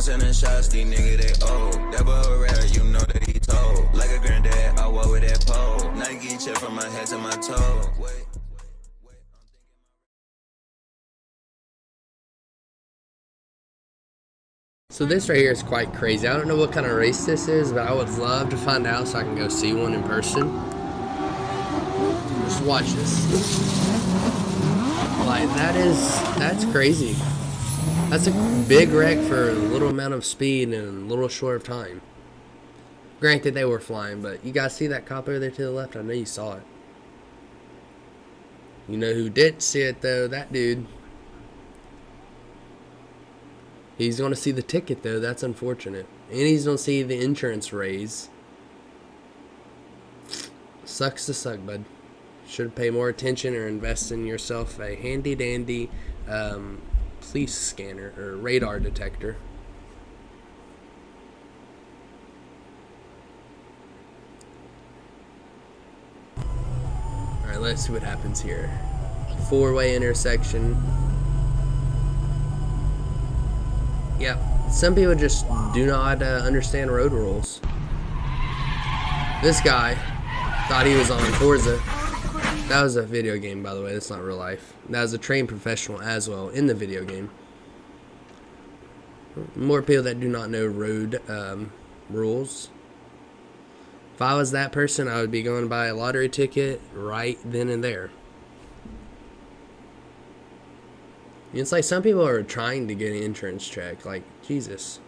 sending shots, these niggas they old. That boy rare, you know that he told. Like a granddad, I walk with that pole. Nike check from my head to my toe. Wait. So this right here is quite crazy. I don't know what kind of race this is, but I would love to find out so I can go see one in person. Just watch this. Like, that's crazy. That's a big wreck for a little amount of speed in a little short of time. Granted, they were flying, but you guys see that cop over there to the left? I know you saw it. You know who didn't see it, though? That dude. He's going to see the ticket, though. That's unfortunate. And he's going to see the insurance raise. Sucks to suck, bud. Should pay more attention or invest in yourself a handy-dandy police scanner or radar detector. Alright, let's see what happens here. Four-way intersection. Yep, some people just do not understand road rules. This guy thought he was on Forza. That was a video game, by the way. That's not real life. That was a trained professional as well in the video game. More people that do not know road rules. If I was that person, I would be going to buy a lottery ticket right then and there. It's like some people are trying to get an insurance check. Like, Jesus.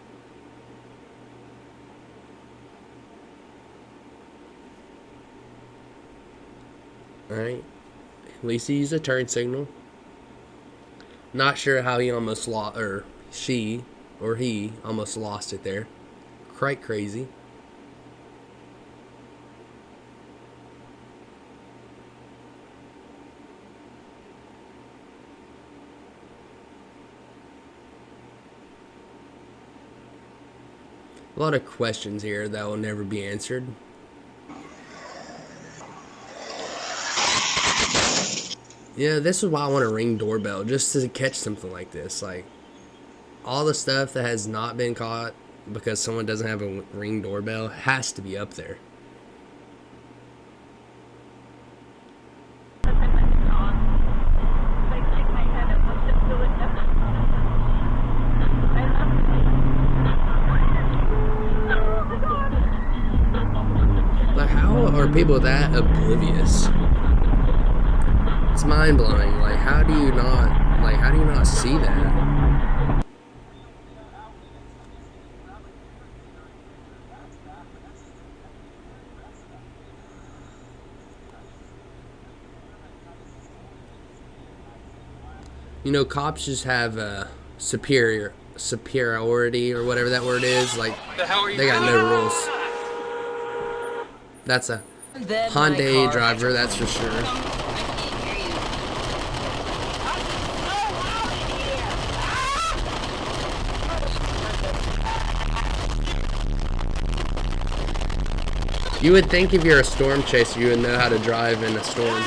Alright. At least he used a turn signal. Not sure how he almost lost, or she, or he almost lost it there. Quite crazy. A lot of questions here that will never be answered. Yeah, this is why I want a Ring doorbell, just to catch something like this. Like, all the stuff that has not been caught because someone doesn't have a Ring doorbell has to be up there. Like, how are people that oblivious? It's mind-blowing. Like, how do you not see that? You know, cops just have superiority or whatever that word is. Like, they got no rules. That's a Hyundai driver, that's for sure. You would think if you're a storm chaser, you would know how to drive in a storm.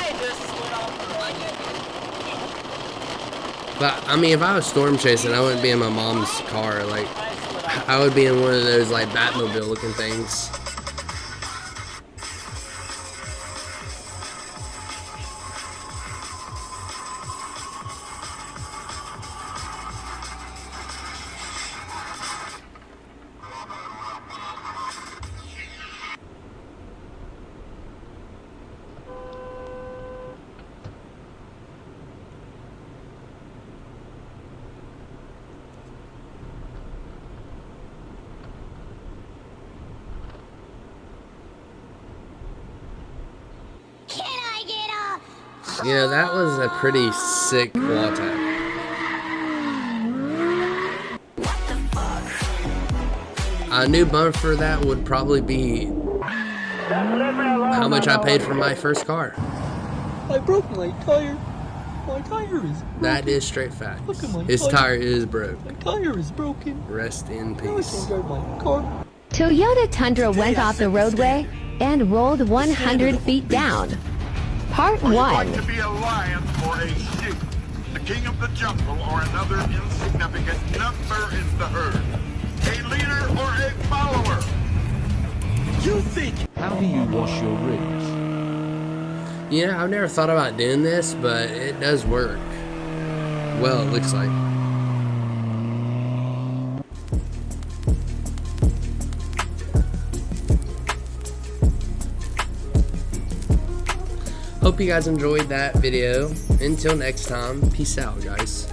But, I mean, if I was storm chasing, I wouldn't be in my mom's car. Like, I would be in one of those, like, Batmobile looking things. You know, that was a pretty sick wall tap. A new bumper for that would probably be how much I paid for my first car. I broke my tire. My tire is broken. That is straight facts. Look at my His tire is broke. My tire is broken. Rest in Now I peace. can't drive my car. Toyota Tundra went off the roadway and rolled 100 feet down. Part Would you 1. like to be a lion or a sheep, the king of the jungle or another insignificant number in the herd? A leader or a follower? You think? How do you wash your ribs? You know, I've never thought about doing this, but it does work. Well, it looks like. Hope you guys enjoyed that video. Until next time, peace out, guys.